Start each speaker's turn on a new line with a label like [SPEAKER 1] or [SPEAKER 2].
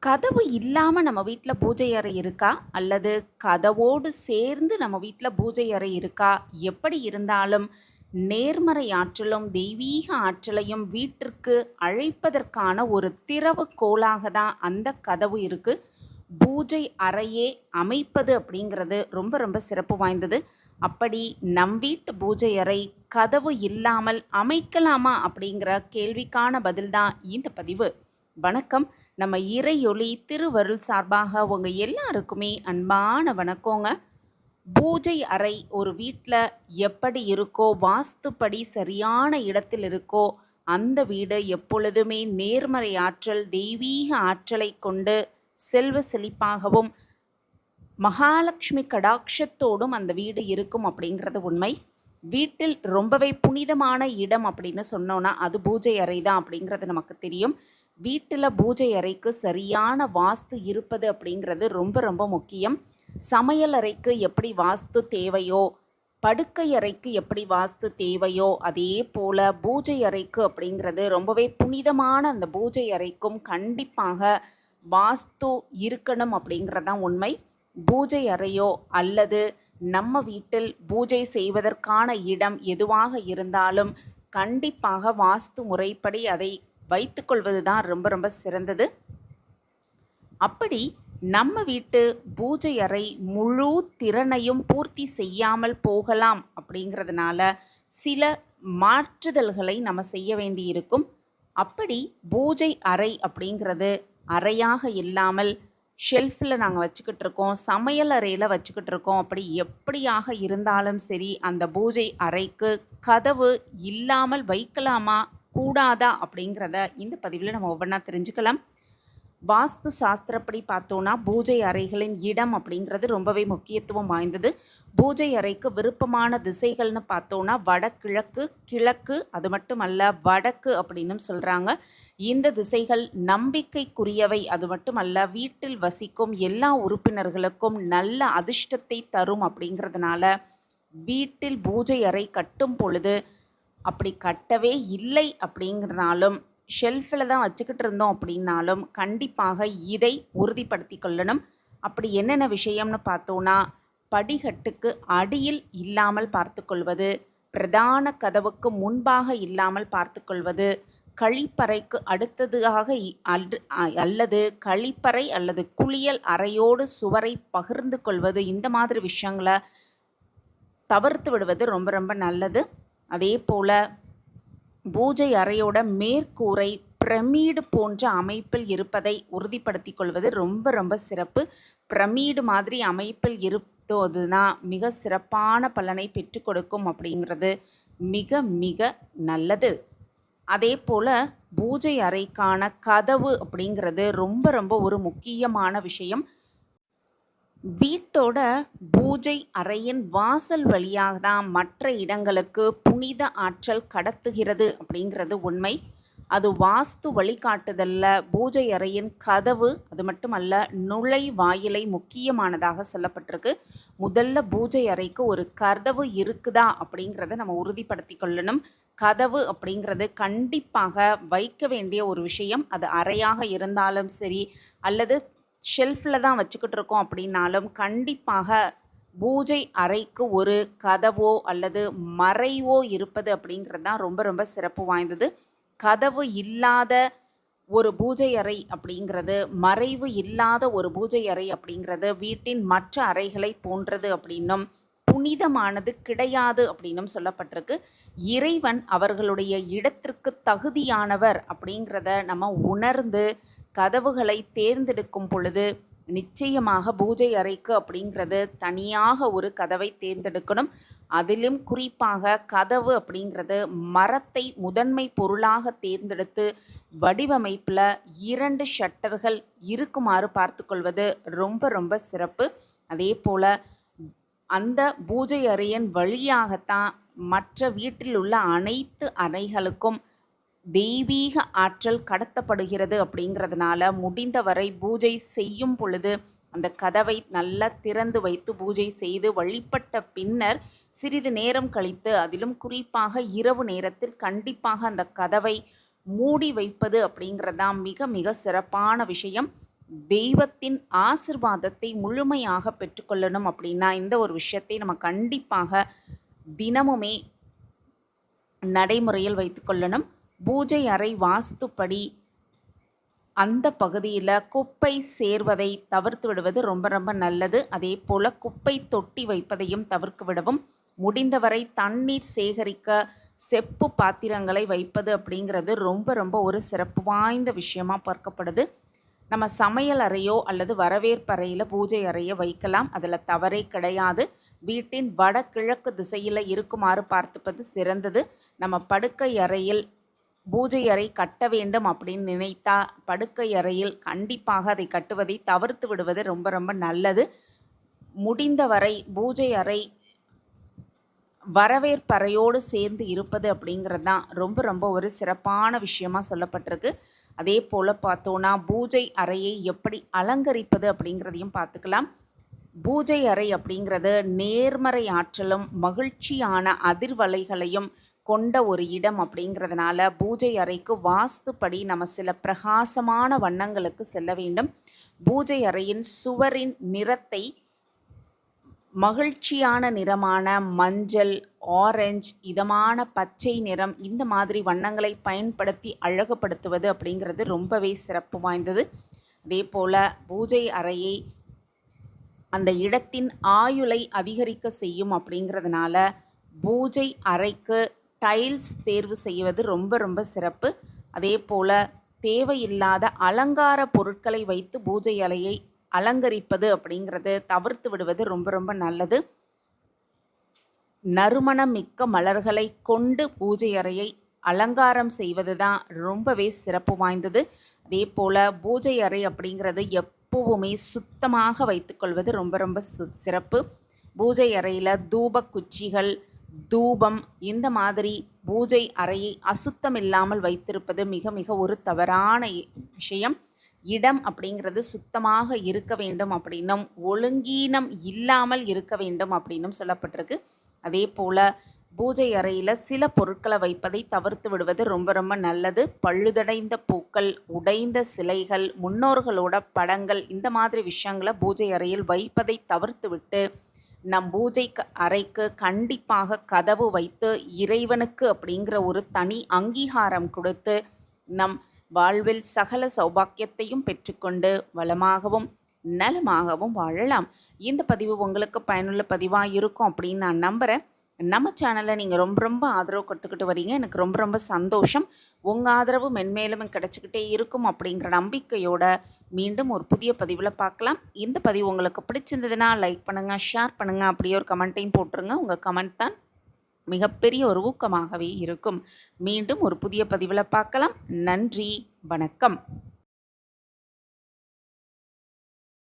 [SPEAKER 1] கதவு இல்லாம நம்ம வீட்ல பூஜை அறை இருக்கா? அல்லது கதவோடு சேர்ந்து நம்ம வீட்ல பூஜை அறை இருக்கா? எப்படி இருந்தாலும் நேர்மறை ஆற்றலும், தெய்வீக ஆற்றலையும் வீட்டிற்கு அழைப்பதற்கான ஒரு திறவுகோலாக தான் அந்த கதவு இருக்கு. பூஜை அறையே அமைப்பது அப்படிங்கிறது ரொம்ப ரொம்ப சிறப்பு வாய்ந்தது. அப்படி நம் வீட்டு பூஜை அறை கதவு இல்லாமல் அமைக்கலாமா? அப்படிங்கிற கேள்விக்கான பதில் தான் இந்த பதிவு. வணக்கம். நம்ம இறையொளி திருவருள் சார்பாக உங்க எல்லாருக்குமே அன்பான வணக்கங்க. பூஜை அறை ஒரு வீட்டில் எப்படி இருக்கோ, வாஸ்துப்படி சரியான இடத்தில் இருக்கோ, அந்த வீடு எப்பொழுதுமே நேர்மறை ஆற்றல், தெய்வீக ஆற்றலை கொண்டு செல்வ செழிப்பாகவும் மகாலட்சுமி கடாட்சத்தோடும் அந்த வீடு இருக்கும் அப்படிங்கிறது உண்மை. வீட்டில் ரொம்பவே புனிதமான இடம் அப்படின்னு சொன்னோன்னா அது பூஜை அறை தான் அப்படிங்கிறது நமக்கு தெரியும். வீட்டில் பூஜை அறைக்கு சரியான வாஸ்து இருப்பது அப்படிங்கிறது ரொம்ப ரொம்ப முக்கியம். சமையல் அறைக்கு எப்படி வாஸ்து தேவையோ, படுக்கை அறைக்கு எப்படி வாஸ்து தேவையோ, அதே போல் பூஜை அறைக்கு அப்படிங்கிறது ரொம்பவே புனிதமான அந்த பூஜை அறைக்கும் கண்டிப்பாக வாஸ்து இருக்கணும் அப்படிங்கிறதான் உண்மை. பூஜை அறையோ அல்லது நம்ம வீட்டில் பூஜை செய்வதற்கான இடம் எதுவாக இருந்தாலும் கண்டிப்பாக வாஸ்து முறைப்படி அதை வைத்துக்கொள்வது தான் ரொம்ப ரொம்ப சிறந்தது. அப்படி நம்ம வீட்டு பூஜை அறை முழு திறனையும் பூர்த்தி செய்யாமல் போகலாம் அப்படிங்கிறதுனால சில மாற்றுதல்களை நம்ம செய்ய வேண்டியிருக்கும். அப்படி பூஜை அறை அப்படிங்கிறது அறையாக இல்லாமல் ஷெல்ஃபில் நாங்கள் வச்சுக்கிட்டு இருக்கோம், சமையல் அறையில் வச்சுக்கிட்டு இருக்கோம். அப்படி எப்படியாக இருந்தாலும் சரி, அந்த பூஜை அறைக்கு கதவு இல்லாமல் வைக்கலாமா கூடாதா அப்படிங்கிறத இந்த பதிவில் நம்ம ஒவ்வொன்றா தெரிஞ்சுக்கலாம். வாஸ்து சாஸ்திரப்படி பார்த்தோன்னா பூஜை அறைகளின் இடம் அப்படிங்கிறது ரொம்பவே முக்கியத்துவம் வாய்ந்தது. பூஜை அறைக்கு விருப்பமான திசைகள்னு பார்த்தோன்னா வடகிழக்கு, கிழக்கு, அது மட்டுமல்ல வடக்கு அப்படின்னு சொல்கிறாங்க. இந்த திசைகள் நம்பிக்கைக்குரியவை. அது மட்டுமல்ல வீட்டில் வசிக்கும் எல்லா உறுப்பினர்களுக்கும் நல்ல அதிர்ஷ்டத்தை தரும் அப்படிங்கிறதுனால வீட்டில் பூஜை அறை கட்டும் பொழுது அப்படி கட்டவே இல்லை அப்படிங்கிறனாலும் ஷெல்ஃபில் தான் வச்சுக்கிட்டு இருந்தோம் அப்படின்னாலும் கண்டிப்பாக இதை உறுதிப்படுத்தி கொள்ளணும். அப்படி என்னென்ன விஷயம்னு பார்த்தோன்னா படிகட்டுக்கு அடியில் இல்லாமல் பார்த்து கொள்வது, பிரதான கதவுக்கு முன்பாக இல்லாமல் பார்த்து கொள்வது, கழிப்பறைக்கு அடுத்ததாக அல்லது கழிப்பறை அல்லது குளியல் அறையோடு சுவரை பகிர்ந்து கொள்வது, இந்த மாதிரி விஷயங்களை தவிர்த்து விடுவது ரொம்ப ரொம்ப நல்லது. அதே போல் பூஜை அறையோட மேற்கூரை பிரமீடு போன்ற அமைப்பில் இருப்பதை உறுதிப்படுத்தி கொள்வது ரொம்ப ரொம்ப சிறப்பு. பிரமீடு மாதிரி அமைப்பில் இருப்பதுனா மிக சிறப்பான பலனை பெற்று கொடுக்கும் அப்படிங்கிறது மிக மிக நல்லது. அதே போல் பூஜை அறைக்கான கதவு அப்படிங்கிறது ரொம்ப ரொம்ப ஒரு முக்கியமான விஷயம். வீட்டோட பூஜை அறையின் வாசல் வழியாக தான் மற்ற இடங்களுக்கு புனித ஆற்றல் கடத்துகிறது அப்படிங்கிறது உண்மை. அது வாஸ்து வழிகாட்டுதலில் பூஜை அறையின் கதவு, அது மட்டுமல்ல நுழைவாயிலை முக்கியமானதாக சொல்லப்பட்டிருக்கு. முதல்ல பூஜை அறைக்கு ஒரு கதவு இருக்குதா அப்படிங்கிறத நம்ம உறுதிப்படுத்தி கொள்ளணும். கதவு அப்படிங்கிறது கண்டிப்பாக வைக்க வேண்டிய ஒரு விஷயம். அது அறையாக இருந்தாலும் சரி அல்லது ஷெல்ஃபில் தான் வச்சுக்கிட்டு இருக்கோம் அப்படின்னாலும் கண்டிப்பாக பூஜை அறைக்கு ஒரு கதவோ அல்லது மறைவோ இருப்பது அப்படிங்கிறது தான் ரொம்ப ரொம்ப சிறப்பு வாய்ந்தது. கதவு இல்லாத ஒரு பூஜை அறை அப்படிங்கிறது, மறைவு இல்லாத ஒரு பூஜை அறை அப்படிங்கிறது வீட்டின் மற்ற அறைகளை போன்றது அப்படின்னும் புனிதமானது கிடையாது அப்படின்னும் சொல்லப்பட்டிருக்கு. இறைவன் அவர்களுடைய இடத்திற்கு தகுதியானவர் அப்படிங்கிறத நம்ம உணர்ந்து கதவுகளை தேர்ந்தெடுக்கும் பொழுது நிச்சயமாக பூஜை அறைக்கு அப்படிங்கிறது தனியாக ஒரு கதவை தேர்ந்தெடுக்கணும். அதிலும் குறிப்பாக கதவு அப்படிங்கிறது மரத்தை முதன்மை பொருளாக தேர்ந்தெடுத்து வடிவமைப்பில் 2 ஷட்டர்கள் இருக்குமாறு பார்த்து கொள்வது ரொம்ப ரொம்ப சிறப்பு. அதே போல் அந்த பூஜை அறையின் வழியாகத்தான் மற்ற வீட்டில் உள்ள அனைத்து அறைகளுக்கும் தெய்வீக ஆற்றல் கடத்தப்படுகிறது அப்படிங்கிறதுனால முடிந்தவரை பூஜை செய்யும் பொழுது அந்த கதவை நல்லா திறந்து வைத்து பூஜை செய்து வழிபட்ட பின்னர் சிறிது நேரம் கழித்து, அதிலும் குறிப்பாக இரவு நேரத்தில் கண்டிப்பாக அந்த கதவை மூடி வைப்பது அப்படிங்கிறதான் மிக மிக சிறப்பான விஷயம். தெய்வத்தின் ஆசிர்வாதத்தை முழுமையாக பெற்றுக்கொள்ளணும் அப்படின்னா இந்த ஒரு விஷயத்தை நம்ம கண்டிப்பாக தினமுமே நடைமுறையில் வைத்துக்கொள்ளணும். பூஜை அறை வாஸ்துப்படி அந்த பகுதியில் குப்பை சேர்வதை தவிர்த்து விடுவது ரொம்ப ரொம்ப நல்லது. அதே போல் குப்பை தொட்டி வைப்பதையும் தவிர்த்து விடவும், முடிந்தவரை தண்ணீர் சேகரிக்க செப்பு பாத்திரங்களை வைப்பது அப்படிங்கிறது ரொம்ப ரொம்ப ஒரு சிறப்பு வாய்ந்த விஷயமா பார்க்கப்படுது. நம்ம சமையல் அறையோ அல்லது வரவேற்பறையில் பூஜை அறையை வைக்கலாம், அதில் தவறே கிடையாது. வீட்டின் வடகிழக்கு திசையில் இருக்குமாறு பார்த்துப்பது சிறந்தது. நம்ம படுக்கை அறையில் பூஜை அறை கட்ட வேண்டும் அப்படின்னு நினைத்தா படுக்கை அறையில் கண்டிப்பாக அதை கட்டுவதை தவிர்த்து விடுவது ரொம்ப ரொம்ப நல்லது. முடிந்தவரை பூஜை அறை வரவேற்பறையோடு சேர்ந்து இருப்பது அப்படிங்கிறது தான் ரொம்ப ரொம்ப ஒரு சிறப்பான விஷயமா சொல்லப்பட்டிருக்கு. அதே போல் பார்த்தோன்னா பூஜை அறையை எப்படி அலங்கரிப்பது அப்படிங்கிறதையும் பார்த்துக்கலாம். பூஜை அறை அப்படிங்கிறது நேர்மறை ஆற்றலும் மகிழ்ச்சியான அதிர்வலைகளையும் கொண்ட ஒரு இடம் அப்படிங்கிறதுனால பூஜை அறைக்கு வாஸ்துப்படி நம்ம சில பிரகாசமான வண்ணங்களுக்கு செல்ல வேண்டும். பூஜை அறையின் சுவரின் நிறத்தை மகிழ்ச்சியான நிறமான மஞ்சள், ஆரஞ்சு, இதமான பச்சை நிறம் இந்த மாதிரி வண்ணங்களை பயன்படுத்தி அழகுபடுத்துவது அப்படிங்கிறது ரொம்பவே சிறப்பு வாய்ந்தது. அதே போல் பூஜை அறையை அந்த இடத்தின் ஆயுளை அதிகரிக்க செய்யும் அப்படிங்கிறதுனால பூஜை அறைக்கு டைல்ஸ் தேர்வு செய்வது ரொம்ப ரொம்ப சிறப்பு. அதே போல் தேவையில்லாத அலங்கார பொருட்களை வைத்து பூஜை அறையை அலங்கரிப்பது அப்படிங்கிறது தவிர்த்து விடுவது ரொம்ப ரொம்ப நல்லது. நறுமணம் மிக்க மலர்களை கொண்டு பூஜை அறையை அலங்காரம் செய்வது தான் ரொம்பவே சிறப்பு வாய்ந்தது. அதே போல் பூஜை அறை அப்படிங்கிறது எப்பவுமே சுத்தமாக வைத்துக்கொள்வது ரொம்ப ரொம்ப சிறப்பு. பூஜை அறையில் தூப குச்சிகள், தூபம் இந்த மாதிரி பூஜை அறையை அசுத்தம் இல்லாமல் வைத்திருப்பது மிக மிக ஒரு தவறான விஷயம். இடம் அப்படிங்கிறது சுத்தமாக இருக்க வேண்டும் அப்படின்னும் ஒழுங்கீனம் இல்லாமல் இருக்க வேண்டும் அப்படின்னும் சொல்லப்பட்டிருக்கு. அதே போல் பூஜை அறையில் சில பொருட்களை வைப்பதை தவிர்த்து விடுவது ரொம்ப ரொம்ப நல்லது. பழுதடைந்த பூக்கள், உடைந்த சிலைகள், முன்னோர்களோட படங்கள் இந்த மாதிரி விஷயங்களை பூஜை அறையில் வைப்பதை தவிர்த்து விட்டு நம் பூஜை அறைக்கு கண்டிப்பாக கதவு வைத்து இறைவனுக்கு அப்படிங்கிற ஒரு தனி அங்கீகாரம் கொடுத்து நம் வாழ்வில் சகல சௌபாக்கியத்தையும் பெற்றுக்கொண்டு வளமாகவும் நலமாகவும் வாழலாம். இந்த பதிவு உங்களுக்கு பயனுள்ள பதிவாக இருக்கும் அப்படின்னு நான் நம்புகிறேன். நம்ம சேனலை நீங்கள் ரொம்ப ரொம்ப ஆதரவு கொடுத்துக்கிட்டு வரீங்க, எனக்கு ரொம்ப ரொம்ப சந்தோஷம். உங்கள் ஆதரவு மென்மேலும் கிடச்சிக்கிட்டே இருக்கும் அப்படிங்கிற நம்பிக்கையோட மீண்டும் ஒரு புதிய பதிவில் பார்க்கலாம். இந்த பதிவு உங்களுக்கு பிடிச்சிருந்ததுன்னா லைக் பண்ணுங்கள், ஷேர் பண்ணுங்கள், அப்படியே ஒரு கமெண்ட்டையும் போட்டுருங்க. உங்கள் கமெண்ட் தான் மிகப்பெரிய ஒரு ஊக்கமாகவே இருக்கும். மீண்டும் ஒரு புதிய பதிவில் பார்க்கலாம். நன்றி, வணக்கம்.